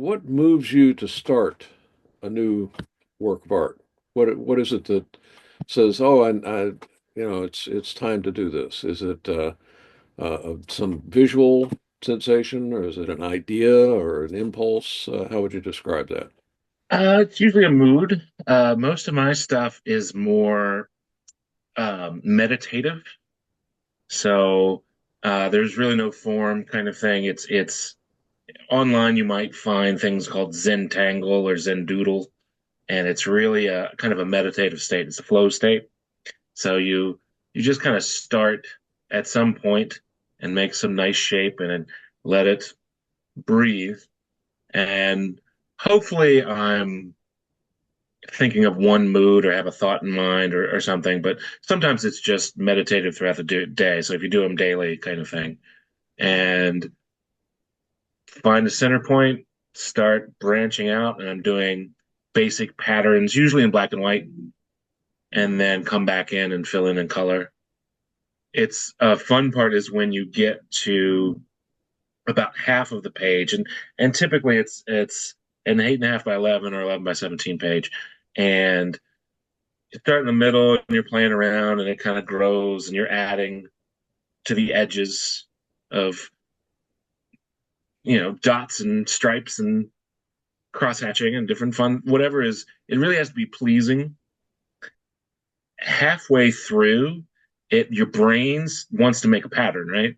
what moves you to start a new work of art? What is it that says, "Oh, it's time to do this"? Is it some visual sensation, or is it an idea or an impulse? How would you describe that? It's usually a mood. Most of my stuff is more meditative. So there's really no form kind of thing. It's online. You might find things called Zentangle or Zendoodle, and it's really a kind of a meditative state. It's a flow state. So you just kind of start at some point and make some nice shape and then let it breathe. And hopefully I'm thinking of one mood or have a thought in mind or something, but sometimes it's just meditative throughout the day. So if you do them daily, kind of thing, and find a center point, start branching out, and I'm doing basic patterns, usually in black and white, and then come back in and fill in color. It's a fun part is when you get to about half of the page, and typically it's an 8.5 by 11 or 11 by 17 page, and you start in the middle and you're playing around and it kind of grows and you're adding to the edges of dots and stripes and cross hatching and different fun whatever is it really has to be pleasing. Halfway through it your brains wants to make a pattern, right?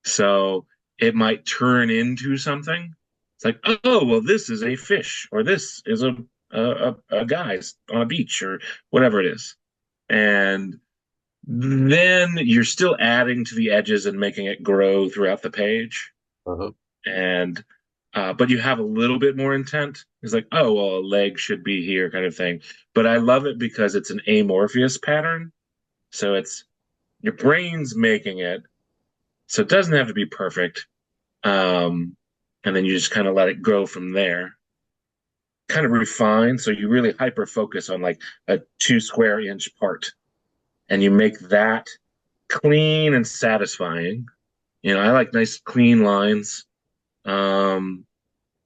So it might turn into something. It's like, oh well, this is a fish or this is a guy on a beach or whatever it is. And then you're still adding to the edges and making it grow throughout the page. Uh-huh. And but you have a little bit more intent. It's like, oh well, a leg should be here, kind of thing. But I love it because it's an amorphous pattern. So it's your brain's making it. So it doesn't have to be perfect. Um, and then you just kind of let it grow from there. Kind of refine. So you really hyper focus on like a 2 square inch part. And you make that clean and satisfying. I like nice clean lines. Um,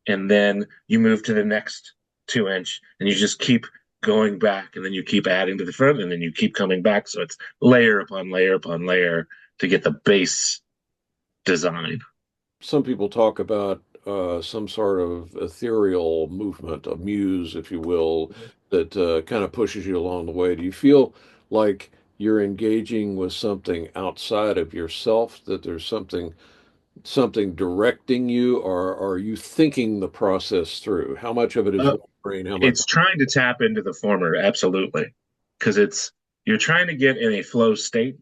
and then you move to the next 2 inch and you just keep going back and then you keep adding to the front and then you keep coming back. So it's layer upon layer upon layer to get the base design. Some people talk about some sort of ethereal movement, a muse, if you will, that kind of pushes you along the way. Do you feel like you're engaging with something outside of yourself, that there's something directing you, or are you thinking the process through? How much of it is Uh, your brain? How much? it's trying to tap into the former, absolutely, because you're trying to get in a flow state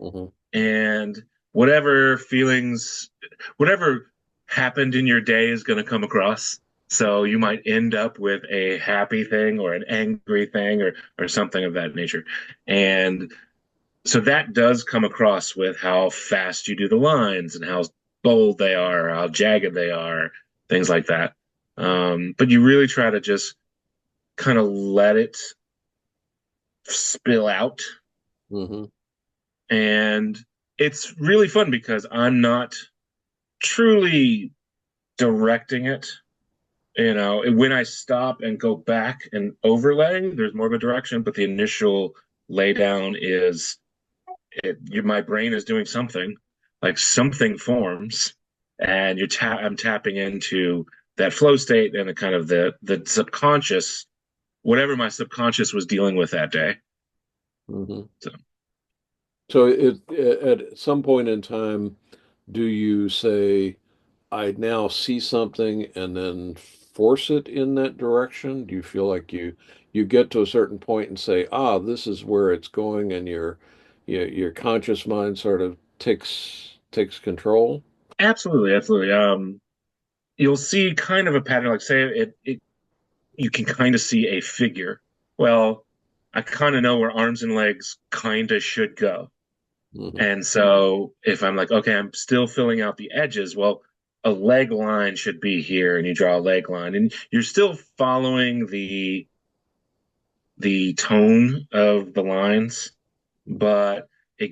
Mhm. and whatever feelings, whatever happened in your day is going to come across. So you might end up with a happy thing or an angry thing or something of that nature. And so that does come across with how fast you do the lines and how bold they are, how jagged they are, things like that. But you really try to just kind of let it spill out. Mhm. And it's really fun because I'm not truly directing it. When I stop and go back and overlay, there's more of a direction, but the initial laydown is my brain is doing something, like something forms, and I'm tapping into that flow state and the kind of the subconscious, whatever my subconscious was dealing with that day. Mhm. So So at some point in time, do you say, I now see something and then force it in that direction? Do you feel like you get to a certain point and say, ah, this is where it's going, and your conscious mind sort of takes control? absolutely, absolutely. You'll see kind of a pattern, like say it you can kind of see a figure. Well, I kind of know where arms and legs kind of should go. Hmm. And so if I'm like, okay, I'm still filling out the edges, well, a leg line should be here, and you draw a leg line, and you're still following the tone of the lines, but you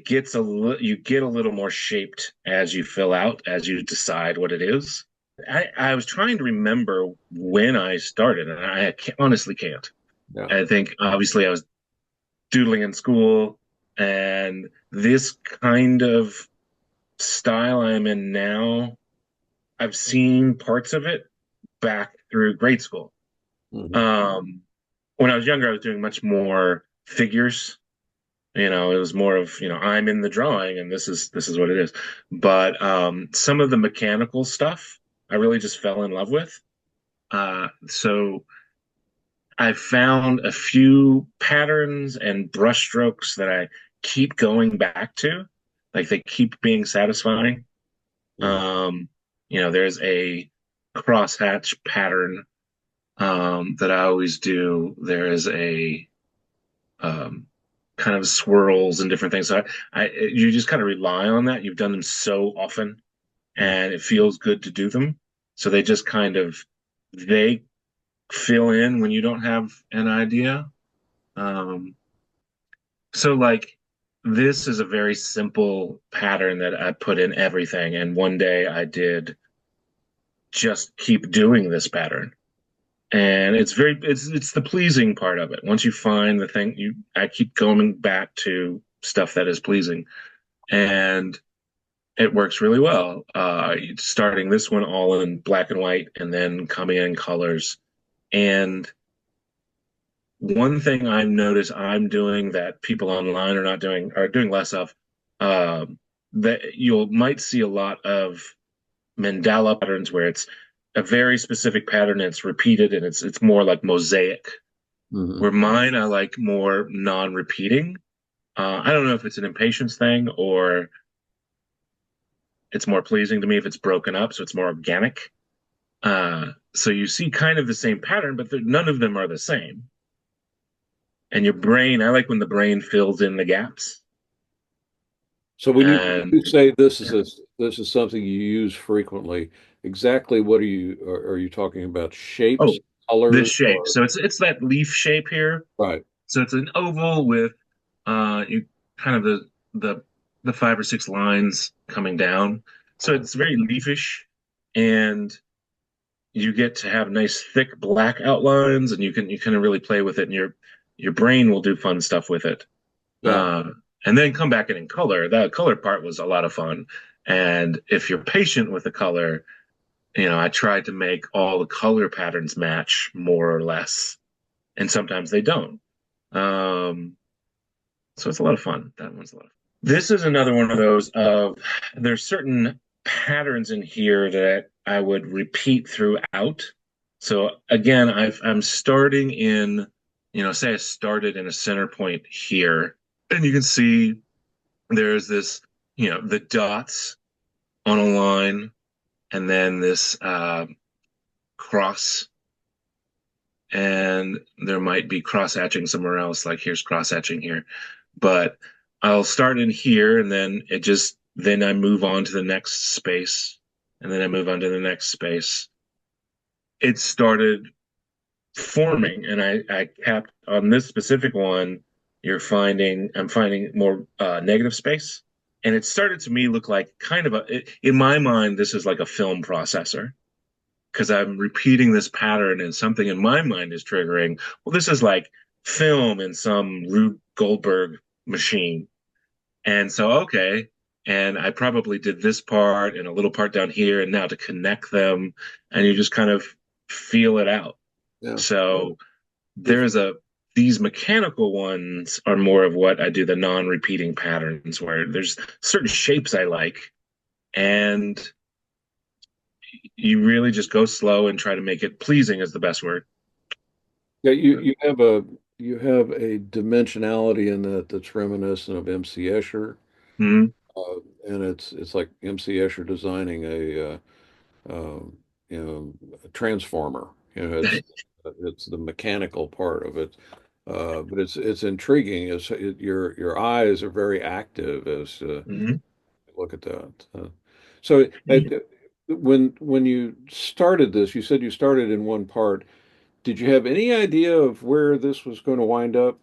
get a little more shaped as you fill out, as you decide what it is. I was trying to remember when I started, and honestly can't. Yeah. I think obviously I was doodling in school, and this kind of style I'm in now, I've seen parts of it back through grade school. Hmm. Um, when I was younger, I was doing much more figures. It was more of, I'm in the drawing and this is what it is. But some of the mechanical stuff I really just fell in love with. So I found a few patterns and brushstrokes that I keep going back to. Like they keep being satisfying. Yeah. Um, there's a crosshatch pattern that I always do. There is a um, kind of swirls and different things. So you just kind of rely on that. You've done them so often, Mm. and it feels good to do them. So they just kind of they fill in when you don't have an idea. Um, so like this is a very simple pattern that I put in everything, and one day I did just keep doing this pattern. And it's the pleasing part of it. Once you find the thing, you I keep going back to stuff that is pleasing, and it works really well. Starting this one all in black and white, and then coming in colors. And one thing I've noticed I'm doing that people online are doing less of, that you'll might see a lot of mandala patterns where it's a very specific pattern and it's repeated and it's more like mosaic. Hmm. Where mine I like more non-repeating. I don't know if it's an impatience thing or it's more pleasing to me if it's broken up, so it's more organic. So you see kind of the same pattern, but none of them are the same. And your brain, I like when the brain fills in the gaps. So when you And say this is something you use frequently, exactly what are you talking about? Shapes, oh, this colors, shape. or So it's that leaf shape here. right? So it's an oval with you kind of the the 5 or 6 lines coming down. So Uh, it's very leafish, and you get to have nice thick black outlines, and you kind of really play with it, and your brain will do fun stuff with it. yeah, Uh, and then come back in color. That color part was a lot of fun. And if you're patient with the color, I tried to make all the color patterns match more or less, and sometimes they don't. Um, so it's a lot of fun. That one's a lot of fun. This is another one of those of there's certain patterns in here that I would repeat throughout. So again, I'm starting in, say I started in a center point here, and you can see there's this, the dots on a line, and then this cross, and there might be cross hatching somewhere else, like here's cross hatching here. But I'll start in here, and then I move on to the next space, and then I move on to the next space. It started forming, and I kept on this specific one. I'm finding more negative space, and it started to me look like kind of in my mind, this is like a film processor because I'm repeating this pattern, and something in my mind is triggering. Well, this is like film in some Rube Goldberg machine. And so, okay. And I probably did this part and a little part down here, and now to connect them, and you just kind of feel it out. yeah. So If there's these mechanical ones are more of what I do, the non-repeating patterns, where there's certain shapes I like, and you really just go slow and try to make it pleasing is the best word. yeah, you have a dimensionality in that that's reminiscent of MC Escher, Mm-hmm. and it's like MC Escher designing um, a transformer. It's the mechanical part of it, but it's intriguing. Your eyes are very active as Mm-hmm. look at that. So when you started this, you said you started in one part. Did you have any idea of where this was going to wind up?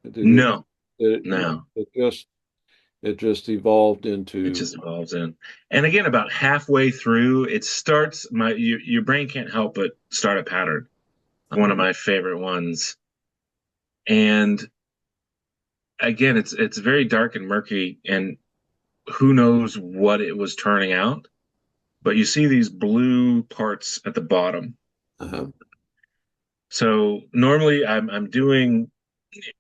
Did it, No, did it, no. it just It just evolved It into, just evolves in. And again, about halfway through, it starts your brain can't help but start a pattern. One of my favorite ones. And again, it's very dark and murky, and who knows what it was turning out. But you see these blue parts at the bottom. uh So normally I'm doing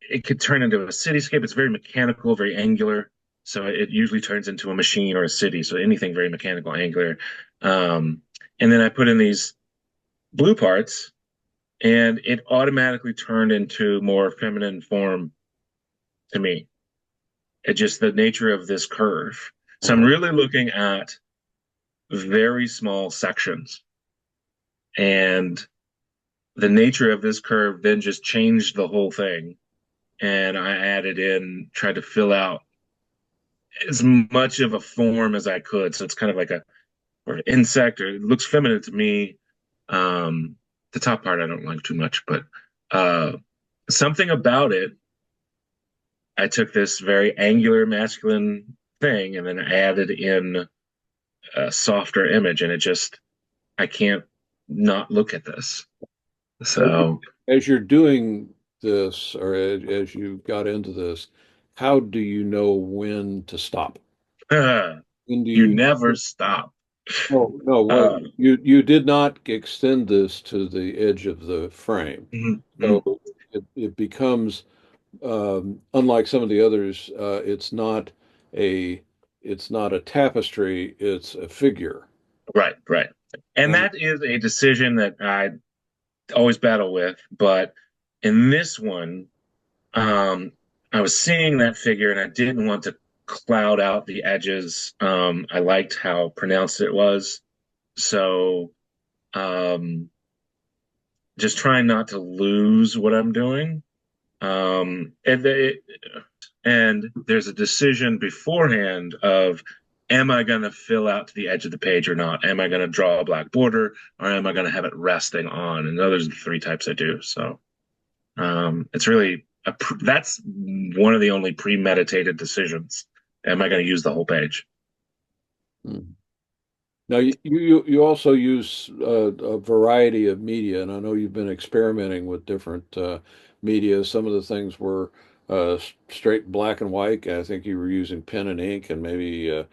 it could turn into a cityscape. It's very mechanical, very angular. So it usually turns into a machine or a city. So anything very mechanical, angular. Um, and then I put in these blue parts, and it automatically turned into more feminine form to me. It just the nature of this curve. So I'm uh really looking at very small sections, and the nature of this curve then just changed the whole thing. And I added in, tried to fill out as much of a form as I could. So it's kind of like a or an insect, or it looks feminine to me. Um, the top part I don't like too much, but uh, something about it. I took this very angular masculine thing and then added in a softer image, and it just I can't not look at this. As you, So as you're doing this, or as you got into this, how do you know when to stop? When do you you? never stop. Oh, no, what Uh, you did not extend this to the edge of the frame. mm, mm, So it becomes unlike some of the others, a it's not a tapestry, it's a figure. right, right. And And that is a decision that I always battle with, but in this one, um, I was seeing that figure and I didn't want to cloud out the edges. I liked how pronounced it was. So, um, just trying not to lose what I'm doing. And there's a decision beforehand of, am I going to fill out to the edge of the page or not? Am I going to draw a black border or am I going to have it resting on? And those are the three types I do. So it's really that's one of the only premeditated decisions. Am I going to use the whole page? hmm. Now you also use a variety of media, and I know you've been experimenting with different media. Some of the things were straight black and white. I think you were using pen and ink, and maybe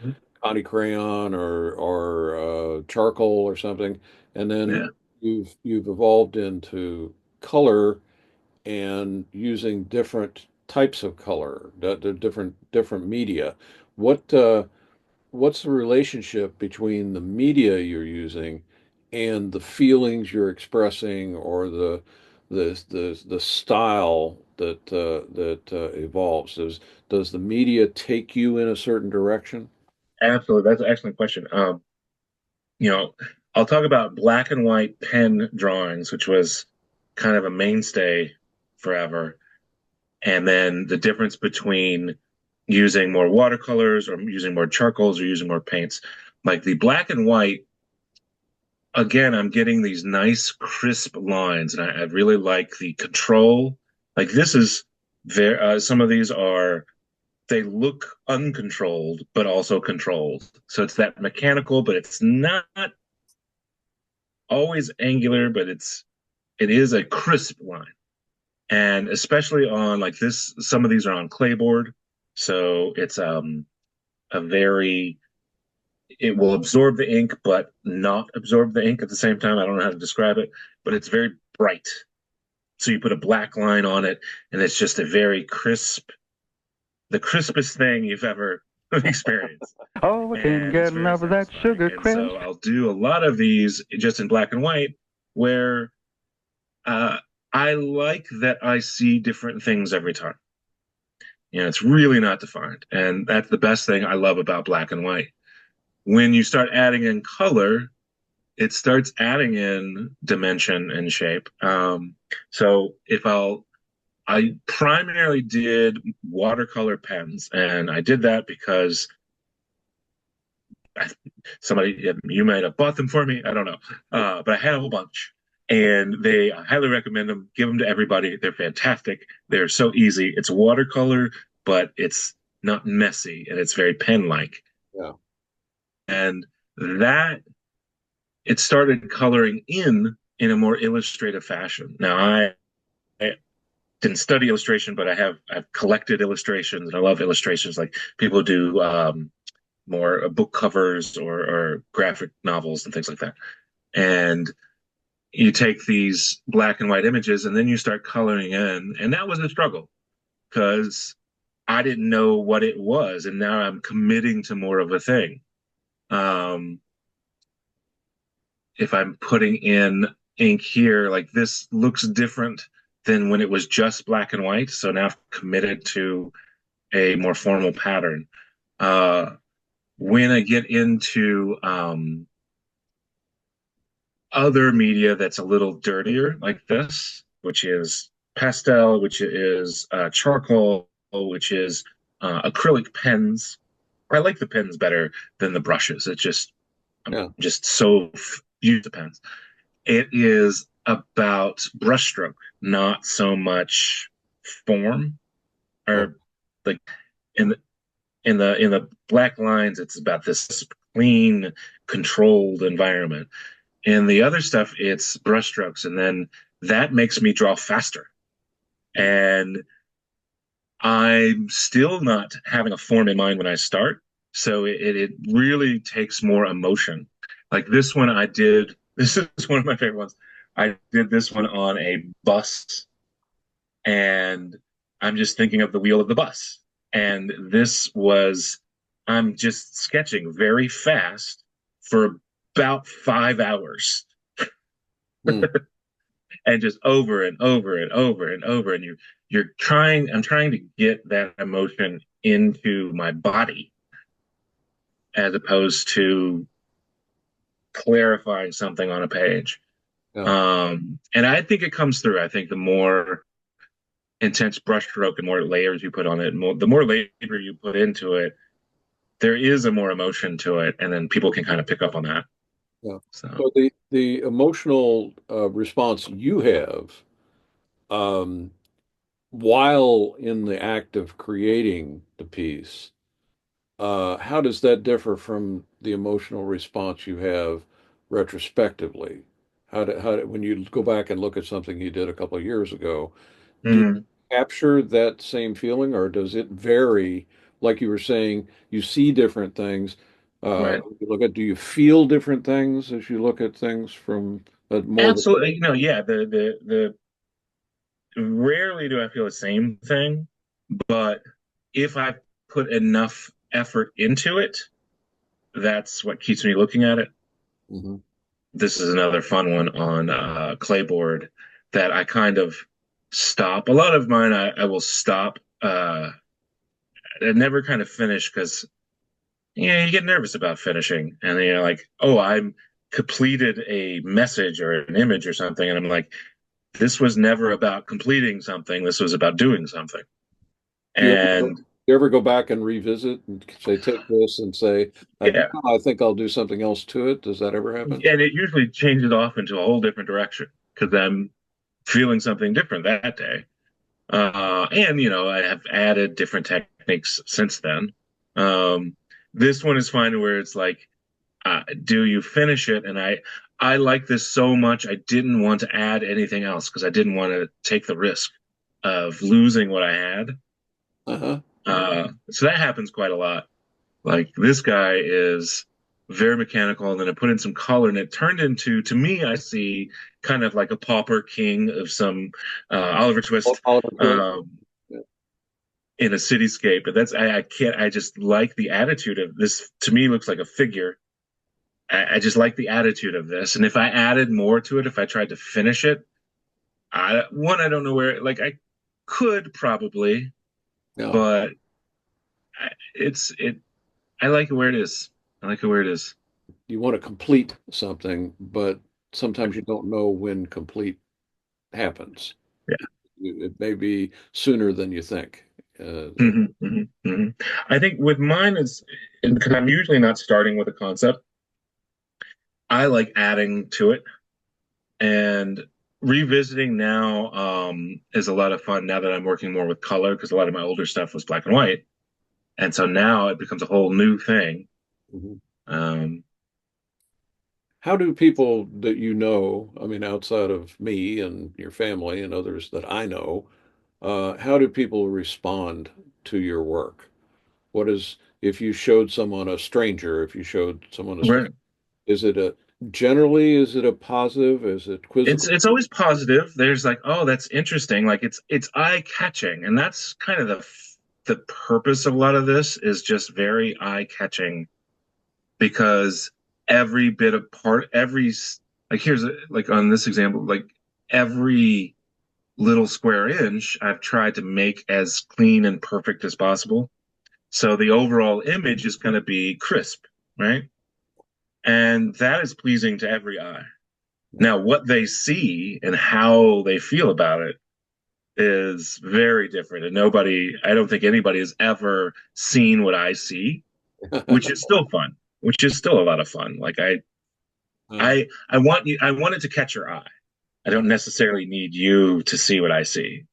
Conty crayon or charcoal or something. And Yeah, then you've evolved into color and using different types of color, the different media. What what's the relationship between the media you're using and the feelings you're expressing or the style that evolves? Does the media take you in a certain direction? absolutely. That's an excellent question. You know, I'll talk about black and white pen drawings, which was kind of a mainstay forever. And then the difference between using more watercolors or using more charcoals or using more paints. Like the black and white, again, I'm getting these nice crisp lines, and I really like the control. Like this is very, some of these are, they look uncontrolled, but also controlled. So it's that mechanical, but it's not always angular, but it is a crisp line. And especially on like this, some of these are on clayboard. So it's a very it will absorb the ink but not absorb the ink at the same time. I don't know how to describe it, but it's very bright. So you put a black line on it and it's just a very crisp, the crispest thing you've ever experienced. Oh, I can't And it's get very enough of that satisfying. sugar And so crisp. I'll do a lot of these just in black and white where uh, I like that I see different things every time. It's really not defined. And that's the best thing I love about black and white. When you start adding in color, it starts adding in dimension and shape. So I primarily did watercolor pens, and I did that because somebody, you might have bought them for me. I don't know. But I had a whole bunch. And I highly recommend them. Give them to everybody. They're fantastic. They're so easy. It's watercolor, but it's not messy, and it's very pen-like. Yeah. And that it started coloring in a more illustrative fashion. Now I didn't study illustration, but I've collected illustrations and I love illustrations. Like people do more book covers or graphic novels and things like that. And you take these black and white images and then you start coloring in, and that was a struggle because I didn't know what it was, and now I'm committing to more of a thing. Um, if I'm putting in ink here, like this looks different than when it was just black and white. So now I've committed to a more formal pattern. Uh, when I get into other media that's a little dirtier, like this, which is pastel, which is charcoal, which is acrylic pens. I like the pens better than the brushes. It's just I'm Yeah. just so used to pens. It is about brushstroke, not so much form Oh, or like in the in the black lines. It's about this clean, controlled environment. In the other stuff, it's brushstrokes, and then that makes me draw faster. mm, And I'm still not having a form in mind when I start. So it really takes more emotion. Like this one I did, this is one of my favorite ones. I did this one on a bus, and I'm just thinking of the wheel of the bus. And this was, I'm just sketching very fast for about 5 hours mm, and just over and over and over and over. And I'm trying to get that emotion into my body as opposed to clarifying something on a page. yeah. And I think it comes through. I think the more intense brushstroke and more layers you put on it, the more labor you put into it, there is a more emotion to it, and then people can kind of pick up on that. Yeah. So, So the emotional response you have um, while in the act of creating the piece, how does that differ from the emotional response you have retrospectively? When you go back and look at something you did a couple of years ago, do you mm, capture that same feeling, or does it vary? Like you were saying, you see different things. right. Do you feel different things as you look at things from more of a, Absolutely. Yeah, the rarely do I feel the same thing, but if I put enough effort into it, that's what keeps me looking at it. Mhm. This is another fun one on Clayboard that I kind of stop. A lot of mine I will stop. I never kind of finish because you get nervous about finishing, and then you're like, oh, I'm completed a message or an image or something, and I'm like, this was never about completing something. This was about doing something. Do And you ever go back and revisit and say, take this and say, yeah, I think I'll do something else to it? Does that ever happen? and it usually changes off into a whole different direction because I'm feeling something different that day. And I have added different techniques since then. Um, this one is fine where it's like, do you finish it? And I like this so much, I didn't want to add anything else because I didn't want to take the risk of losing what I had. Uh-huh. So that happens quite a lot. Like this guy is very mechanical, and then I put in some color, and it turned into, to me, I see kind of like a pauper king of some Oliver Twist Oliver Twist. Yeah. in a cityscape. But I can't. I just like the attitude of this. To me, looks like a figure. I just like the attitude of this, and if I added more to it, if I tried to finish it, I don't know where. Like I could probably, Yeah. but it's it. I like it where it is. I like it where it is. You want to complete something, but sometimes you don't know when complete happens. It may be sooner than you think. Hmm hmm hmm I think with mine is because I'm usually not starting with a concept. I like adding to it and revisiting now is a lot of fun now that I'm working more with color because a lot of my older stuff was black and white. And so now it becomes a whole new thing. Mhm. Um, How do people that you know, I mean, outside of me and your family and others that I know, how do people respond to your work? What is, if you showed someone a stranger, if you showed someone a stranger, right. is it a, generally, is it a positive? Is it It's quizzical? it's always positive. There's like, oh, that's interesting. Like it's eye catching, and that's kind of the purpose of a lot of this is just very eye catching because every bit of part, like here's like on this example, like every little square inch I've tried to make as clean and perfect as possible. So the overall image is going to be crisp, right? And that is pleasing to every eye. Now, what they see and how they feel about it is very different. And I don't think anybody has ever seen what I see, which is still fun, which is still a lot of fun. Like Uh, I want it to catch your eye. I don't necessarily need you to see what I see.